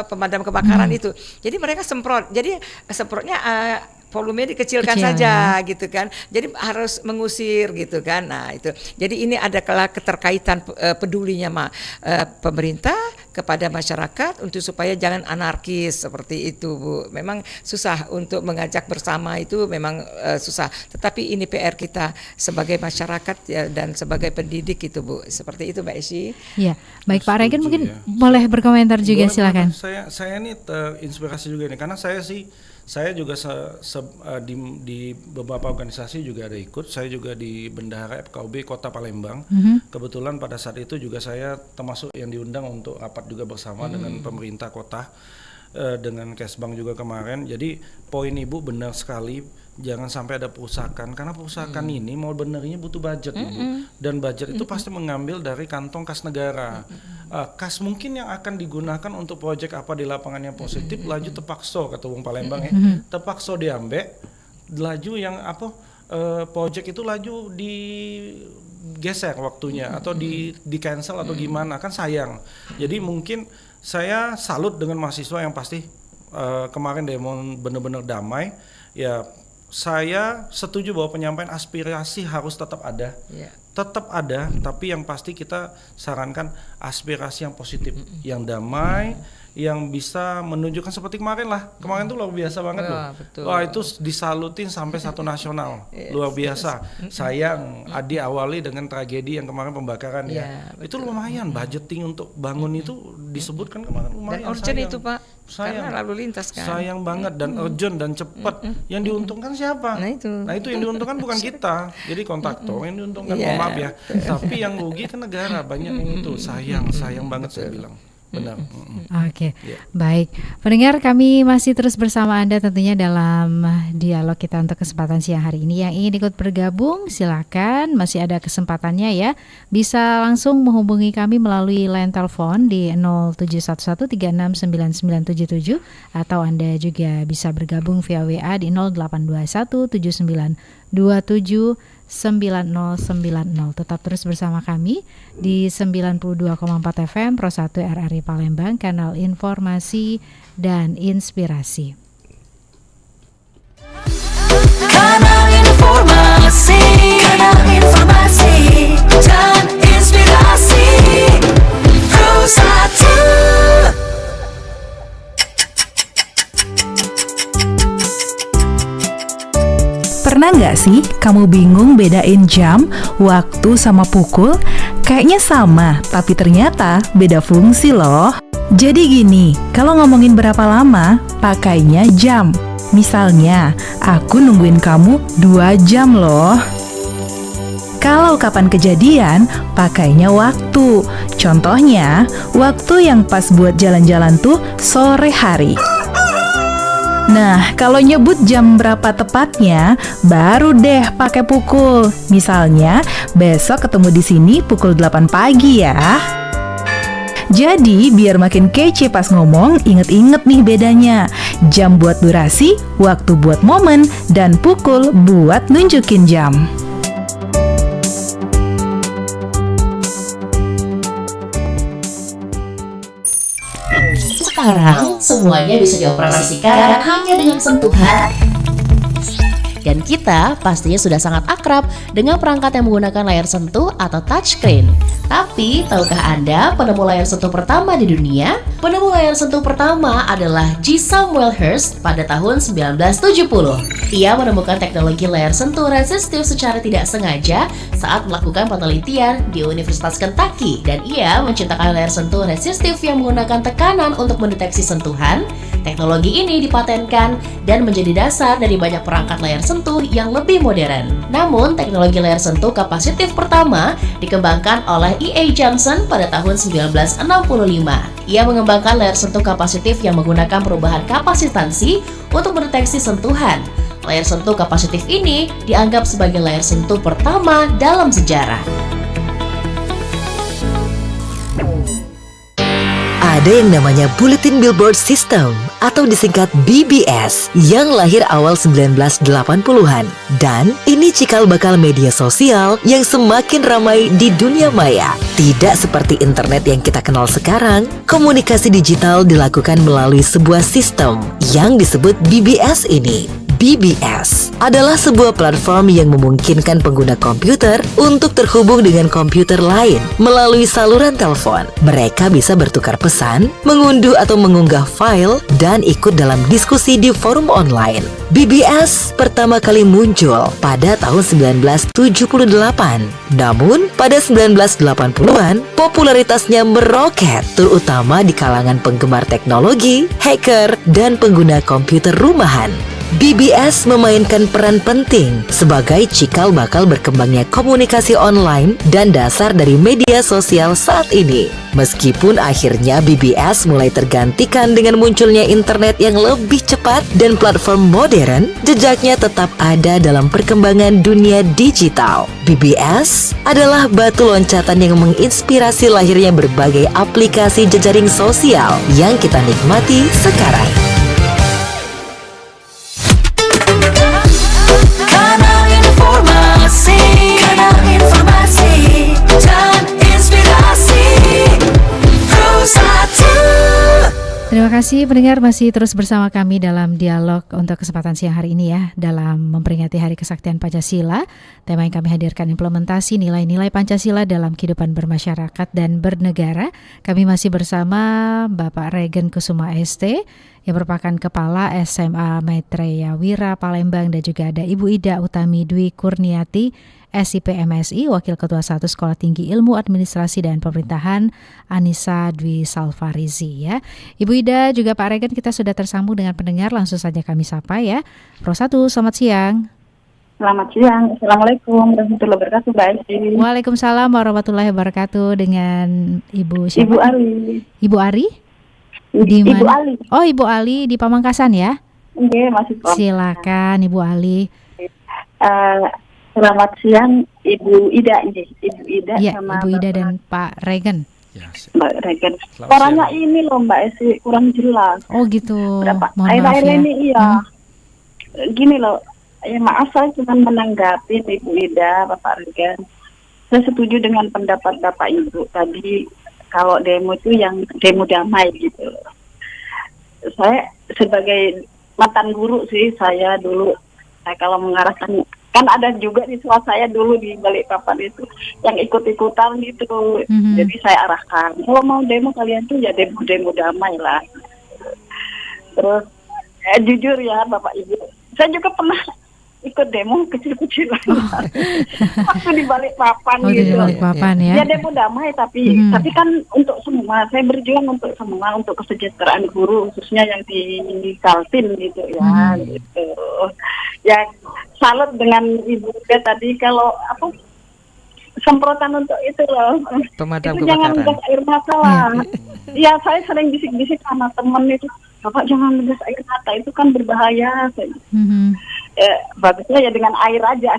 pemadam kebakaran itu. Jadi mereka semprot. Jadi semprotnya volumenya dikecilkan saja gitu kan. Jadi harus mengusir gitu kan. Nah itu. Jadi ini adalah keterkaitan pedulinya pemerintah kepada masyarakat untuk supaya jangan anarkis seperti itu Bu. Memang susah untuk mengajak bersama, itu memang susah. Tetapi ini PR kita sebagai masyarakat ya, dan sebagai pendidik itu Bu. Seperti itu Mbak Esy. Ya, baik Pak Regen mungkin boleh berkomentar juga, silakan. Saya ini terinspirasi juga nih, karena saya juga di beberapa organisasi juga ada ikut. Saya juga di Bendahara FKUB Kota Palembang. Kebetulan pada saat itu juga saya termasuk yang diundang untuk rapat juga bersama dengan pemerintah kota, dengan Kesbang juga kemarin. Jadi poin Ibu benar sekali, jangan sampai ada perusakan, karena perusakan ini mau benernya butuh budget Ibu, dan budget itu pasti mengambil dari kantong kas negara. Kas mungkin yang akan digunakan untuk proyek apa di lapangan yang positif, laju terpaksa kata Wong Palembang terpaksa diambil, laju yang proyek itu laju digeser waktunya atau di cancel atau gimana, kan sayang. Jadi mungkin saya salut dengan mahasiswa yang pasti kemarin demo benar-benar damai ya. Saya setuju bahwa penyampaian aspirasi harus tetap ada, tetap ada, tapi yang pasti kita sarankan aspirasi yang positif, yang damai, yang bisa menunjukkan seperti kemarin lah. Kemarin tuh luar biasa banget loh. Wah itu disalutin sampai 1 nasional, luar biasa. Sayang diawali dengan tragedi yang kemarin pembakaran ya. Itu lumayan, budgeting untuk bangun itu disebutkan kemarin lumayan. Dan urgent itu Pak, karena lalu lintas kan. Sayang banget dan urgent dan cepat. Yang diuntungkan siapa? Nah itu yang diuntungkan bukan kita. Jadi kontraktor yang diuntungkan, maaf ya. Tapi yang rugi kan negara, banyak yang itu. Sayang banget saya bilang. Benar. Oke. Baik. Pendengar, kami masih terus bersama Anda tentunya dalam dialog kita untuk kesempatan siang hari ini. Yang ingin ikut bergabung silakan, masih ada kesempatannya ya. Bisa langsung menghubungi kami melalui line telepon di 0711369977 atau Anda juga bisa bergabung via WA di 082179279090. Tetap terus bersama kami di 92,4 FM Pro 1 RRI Palembang, kanal informasi dan inspirasi. Kanal informasi dan inspirasi Pro 1. Pernah nggak sih kamu bingung bedain jam, waktu sama pukul? Kayaknya sama, tapi ternyata beda fungsi loh. Jadi gini, kalau ngomongin berapa lama, pakainya jam. Misalnya, aku nungguin kamu 2 jam loh. Kalau kapan kejadian, pakainya waktu. Contohnya, waktu yang pas buat jalan-jalan tuh sore hari. Nah, kalau nyebut jam berapa tepatnya, baru deh pakai pukul. Misalnya, besok ketemu di sini pukul 8 pagi ya. Jadi, biar makin kece pas ngomong, inget-inget nih bedanya. Jam buat durasi, waktu buat momen, dan pukul buat nunjukin jam. Sekarang semuanya bisa dioperasikan hanya dengan sentuhan Dan kita pastinya sudah sangat akrab dengan perangkat yang menggunakan layar sentuh atau touchscreen. Tapi, tahukah Anda penemu layar sentuh pertama di dunia? Penemu layar sentuh pertama adalah G. Samuel Hurst pada tahun 1970. Ia menemukan teknologi layar sentuh resistif secara tidak sengaja saat melakukan penelitian di Universitas Kentucky, dan ia menciptakan layar sentuh resistif yang menggunakan tekanan untuk mendeteksi sentuhan. Teknologi ini dipatenkan dan menjadi dasar dari banyak perangkat layar sentuh yang lebih modern. Namun, teknologi layar sentuh kapasitif pertama dikembangkan oleh E.A. Johnson pada tahun 1965. Ia mengembangkan layar sentuh kapasitif yang menggunakan perubahan kapasitansi untuk mendeteksi sentuhan. Layar sentuh kapasitif ini dianggap sebagai layar sentuh pertama dalam sejarah. Ada yang namanya Bulletin Billboard System atau disingkat BBS yang lahir awal 1980-an. Dan ini cikal bakal media sosial yang semakin ramai di dunia maya. Tidak seperti internet yang kita kenal sekarang, komunikasi digital dilakukan melalui sebuah sistem yang disebut BBS ini. BBS adalah sebuah platform yang memungkinkan pengguna komputer untuk terhubung dengan komputer lain melalui saluran telepon. Mereka bisa bertukar pesan, mengunduh atau mengunggah file, dan ikut dalam diskusi di forum online. BBS pertama kali muncul pada tahun 1978. Namun, pada 1980-an, popularitasnya meroket, terutama di kalangan penggemar teknologi, hacker, dan pengguna komputer rumahan. BBS memainkan peran penting sebagai cikal bakal berkembangnya komunikasi online dan dasar dari media sosial saat ini. Meskipun akhirnya BBS mulai tergantikan dengan munculnya internet yang lebih cepat dan platform modern, jejaknya tetap ada dalam perkembangan dunia digital. BBS adalah batu loncatan yang menginspirasi lahirnya berbagai aplikasi jejaring sosial yang kita nikmati sekarang. Kanal informasi dan inspirasi Pro 1. Terima kasih pendengar masih terus bersama kami dalam dialog untuk kesempatan siang hari ini ya, dalam memperingati Hari Kesaktian Pancasila. Tema yang kami hadirkan implementasi nilai-nilai Pancasila dalam kehidupan bermasyarakat dan bernegara. Kami masih bersama Bapak Regen Kusuma ST yang merupakan Kepala SMA Maitreya Wira Palembang, dan juga ada Ibu Ida Utami Dwi Kurniati SIP MSI, Wakil Ketua 1 Sekolah Tinggi Ilmu Administrasi dan Pemerintahan Anissa Dwi Salfarizi ya. Ibu Ida juga Pak Regen, kita sudah tersambung dengan pendengar, langsung saja kami sapa ya. Pro 1, selamat siang. Selamat siang, Assalamualaikum warahmatullahi wabarakatuh. Waalaikumsalam warahmatullahi wabarakatuh. Dengan Ibu siapa? Ibu Ali. Ibu Ari? Di Ibu Ali. Oh, Ibu Ali di Pamangkasan ya? Oke, masih Silakan Ibu Ali. Selamat siang Ibu Ida ini. Ibu Ida ya, sama Ibu Ida dan Pak Regen. Mbak Regen. Suaranya ini loh Mbak Esi kurang jelas. Oh gitu. Akhir-akhir ya. Ini iya. Gini loh. Ya maaf, saya cuma menanggapi Ibu Ida, Bapak Regen. Saya setuju dengan pendapat Bapak Ibu tadi, kalau demo itu yang demo damai gitu. Saya sebagai mantan guru sih, saya dulu kalau mengarahkan, kan ada juga di siswa saya dulu di Balikpapan itu yang ikut-ikutan gitu. Jadi saya arahkan, kalau mau demo kalian tuh ya demo damai lah. Terus jujur ya Bapak Ibu, saya juga pernah ikut demo kecil-kecilan waktu di Balikpapan gitu. Di Balikpapan ya. Ya demo damai tapi kan untuk semua, saya berjuang untuk semua, untuk kesejahteraan guru khususnya yang di Kaltim gitu ya. Gitu. Ya salut dengan Ibu tadi, kalau apa semprotan untuk itu loh. Pemadam itu jangan gas air mata lah. Ya saya sering bisik-bisik sama temen itu, Bapak jangan gas air mata, itu kan berbahaya. Bagusnya ya dengan air aja.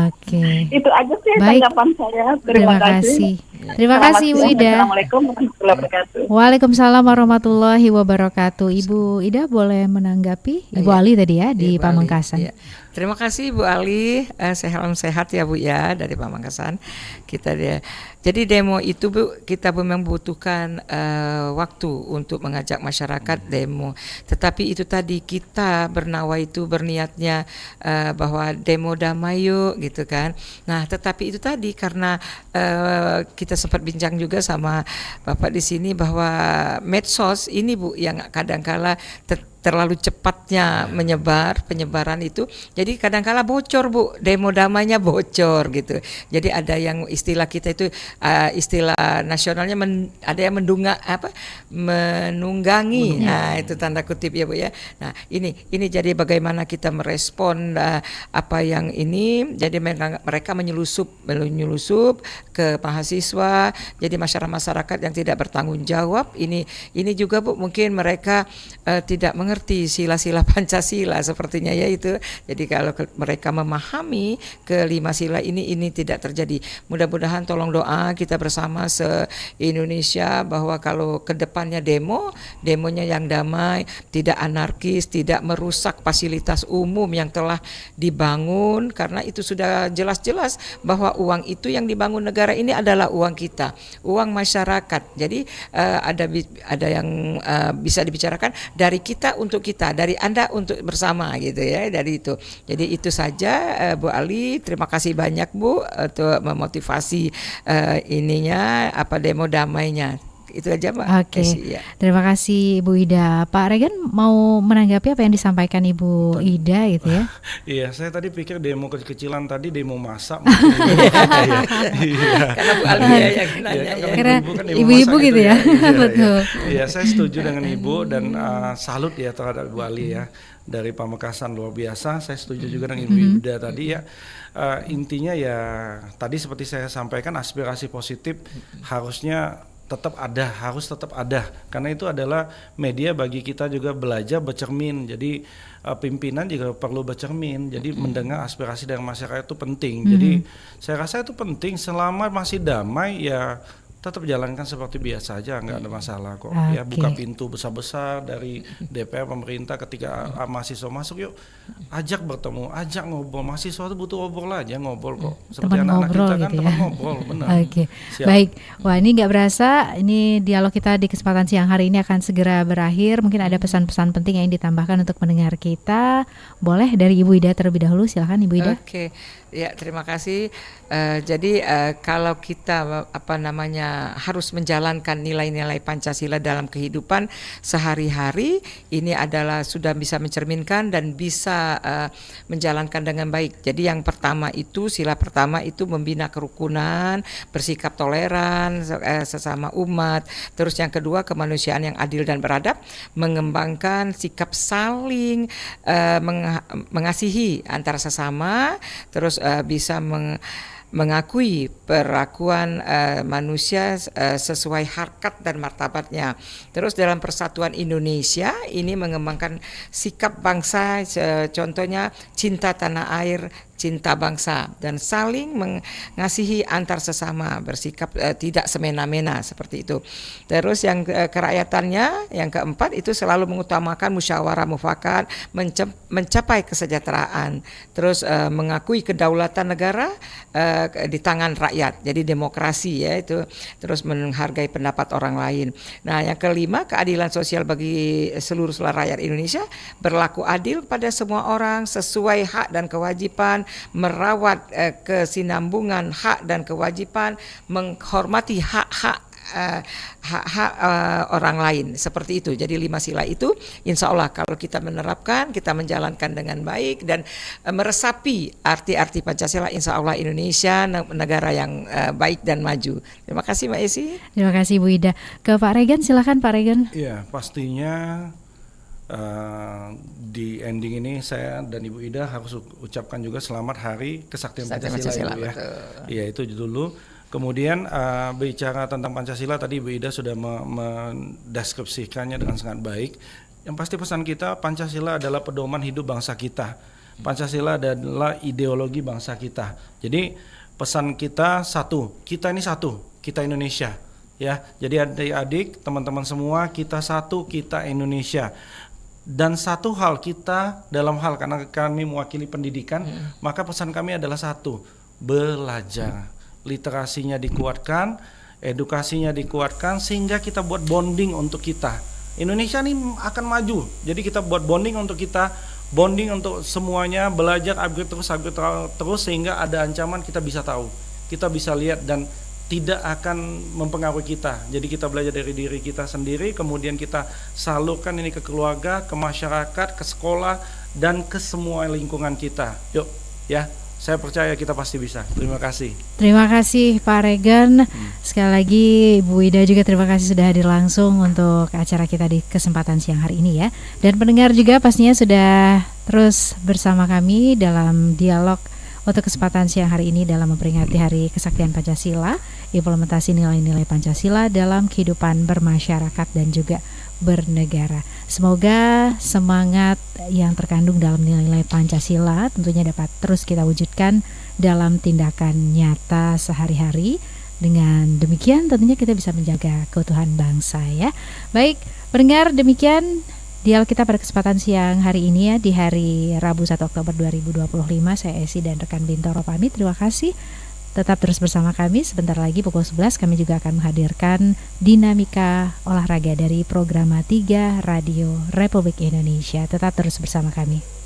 Oke. Itu aja sih tanggapan saya. Terima kasih. Terima Selamat kasih Ibu siang. Ida. Assalamualaikum warahmatullahi wabarakatuh. Waalaikumsalam warahmatullahi wabarakatuh. Ibu Ida boleh menanggapi? Ibu Iya. Ali tadi ya di Ibu Ali, Pamengkasan. iya. Terima kasih Bu Ali, salam sehat ya Bu ya dari Pamengkasan. Jadi demo itu Bu, kita memang membutuhkan waktu untuk mengajak masyarakat demo. Tetapi itu tadi kita berniatnya bahwa demo damai yuk gitu kan. Nah, tetapi itu tadi karena kita sempat bincang juga sama Bapak di sini bahwa medsos ini Bu yang kadangkala terlalu cepatnya penyebaran itu, jadi kadangkala bocor Bu, demo damainya bocor gitu. Jadi ada yang istilah kita itu istilah nasionalnya ada yang menunggangi. Nah, itu tanda kutip ya Bu ya. Nah, ini jadi bagaimana kita merespon apa yang ini, jadi mereka menyelusup ke mahasiswa, jadi masyarakat yang tidak bertanggung jawab. Ini juga Bu, mungkin mereka tidak mengerti sila-sila Pancasila sepertinya ya itu. Jadi kalau mereka memahami kelima sila ini tidak terjadi. Mudah-mudahan tolong doa kita bersama se-Indonesia bahwa kalau ke depannya demonya yang damai, tidak anarkis, tidak merusak fasilitas umum yang telah dibangun, karena itu sudah jelas-jelas bahwa uang itu yang dibangun negara ini adalah uang kita, uang masyarakat. Jadi ada yang bisa dibicarakan dari kita untuk kita, dari Anda untuk bersama gitu ya, dari itu. Jadi itu saja Bu Ali, terima kasih banyak Bu untuk memotivasi demo damainya. Itu aja Pak. Oke. Terima kasih Ibu Ida. Pak Regan mau menanggapi apa yang disampaikan Ibu Ida gitu ya? Iya, saya tadi pikir demo kecil-kecilan tadi demo masak. Karena Bu Ali yang nanya ya. Karena ibu-ibu gitu ya. Betul. Iya, saya setuju dengan Ibu dan salut ya terhadap Bu Ali ya. Dari Pamekasan luar biasa. Saya setuju juga dengan Ibu Ida tadi ya. Intinya ya tadi seperti saya sampaikan, aspirasi positif harus tetap ada karena itu adalah media bagi kita juga belajar bercermin. Jadi pimpinan juga perlu bercermin, jadi mendengar aspirasi dari masyarakat itu penting. Jadi saya rasa itu penting, selama masih damai ya tetap jalankan seperti biasa aja, nggak ada masalah kok. Ya buka pintu besar-besar dari DPR pemerintah ketika mahasiswa masuk, yuk ajak bertemu, ajak ngobrol. Mahasiswa itu butuh ngobrol aja, ngobrol kok. Seperti anak-anak kita kan teman ngobrol, benar. Baik. Wah, ini nggak berasa, ini dialog kita di kesempatan siang hari ini akan segera berakhir. Mungkin ada pesan-pesan penting yang ditambahkan untuk mendengar kita. Boleh dari Ibu Ida terlebih dahulu, silakan Ibu Ida. Oke. Ya, terima kasih. Jadi kalau kita harus menjalankan nilai-nilai Pancasila dalam kehidupan sehari-hari, ini adalah sudah bisa mencerminkan dan bisa menjalankan dengan baik. Jadi yang pertama itu, sila pertama itu membina kerukunan, bersikap toleran sesama umat. Terus yang kedua, kemanusiaan yang adil dan beradab, mengembangkan sikap saling mengasihi antara sesama. Terus bisa mengakui perlakuan manusia sesuai harkat dan martabatnya. Terus dalam persatuan Indonesia ini mengembangkan sikap bangsa, contohnya cinta tanah air, cinta bangsa, dan saling mengasihi antar sesama, bersikap tidak semena-mena seperti itu. Terus yang keraayatannya, yang keempat itu selalu mengutamakan musyawarah mufakat, mencapai kesejahteraan. Terus mengakui kedaulatan negara di tangan rakyat, jadi demokrasi ya itu. Terus menghargai pendapat orang lain. Nah, yang kelima, keadilan sosial bagi seluruh rakyat Indonesia, berlaku adil pada semua orang sesuai hak dan kewajiban, merawat kesinambungan hak dan kewajiban, menghormati hak-hak orang lain, seperti itu. Jadi 5 sila itu insya Allah kalau kita menerapkan, kita menjalankan dengan baik dan meresapi arti-arti Pancasila, insya Allah Indonesia negara yang baik dan maju. Terima kasih Mbak Esi. Terima kasih Bu Ida. Ke Pak Regan, silakan Pak Regan. Iya, pastinya di ending ini saya dan Ibu Ida harus ucapkan juga selamat Hari Kesaktian Pancasila ya. Iya, itu dulu. Kemudian bicara tentang Pancasila tadi Ibu Ida sudah mendeskripsikannya dengan sangat baik. Yang pasti pesan kita, Pancasila adalah pedoman hidup bangsa kita. Pancasila adalah ideologi bangsa kita. Jadi pesan kita satu, kita ini satu. kita Indonesia. Ya, jadi adik-adik, teman-teman semua, kita satu, kita Indonesia. Dan satu hal kita dalam hal karena kami mewakili pendidikan, maka pesan kami adalah satu, belajar. Literasinya dikuatkan, edukasinya dikuatkan, sehingga kita buat bonding untuk kita. Indonesia ini akan maju, jadi kita buat bonding untuk kita, bonding untuk semuanya, belajar, upgrade terus, sehingga ada ancaman kita bisa tahu, kita bisa lihat dan tidak akan mempengaruhi kita. Jadi kita belajar dari diri kita sendiri, kemudian kita salurkan ini ke keluarga, ke masyarakat, ke sekolah, dan ke semua lingkungan kita. Yuk, ya, saya percaya kita pasti bisa. Terima kasih. Terima kasih Pak Regan. Sekali lagi Bu Ida juga terima kasih sudah hadir langsung untuk acara kita di kesempatan siang hari ini ya. Dan pendengar juga pastinya sudah terus bersama kami dalam dialog untuk kesempatan siang hari ini dalam memperingati Hari Kesaktian Pancasila, implementasi nilai-nilai Pancasila dalam kehidupan bermasyarakat dan juga bernegara. Semoga semangat yang terkandung dalam nilai-nilai Pancasila tentunya dapat terus kita wujudkan dalam tindakan nyata sehari-hari. Dengan demikian tentunya kita bisa menjaga keutuhan bangsa ya. Baik, pendengar, demikian dialog kita pada kesempatan siang hari ini ya, di hari Rabu 1 Oktober 2025. Saya Esi dan rekan Bintoro pamit. Terima kasih. Tetap terus bersama kami. Sebentar lagi pukul 11 kami juga akan menghadirkan dinamika olahraga dari Programa 3 Radio Republik Indonesia. Tetap terus bersama kami.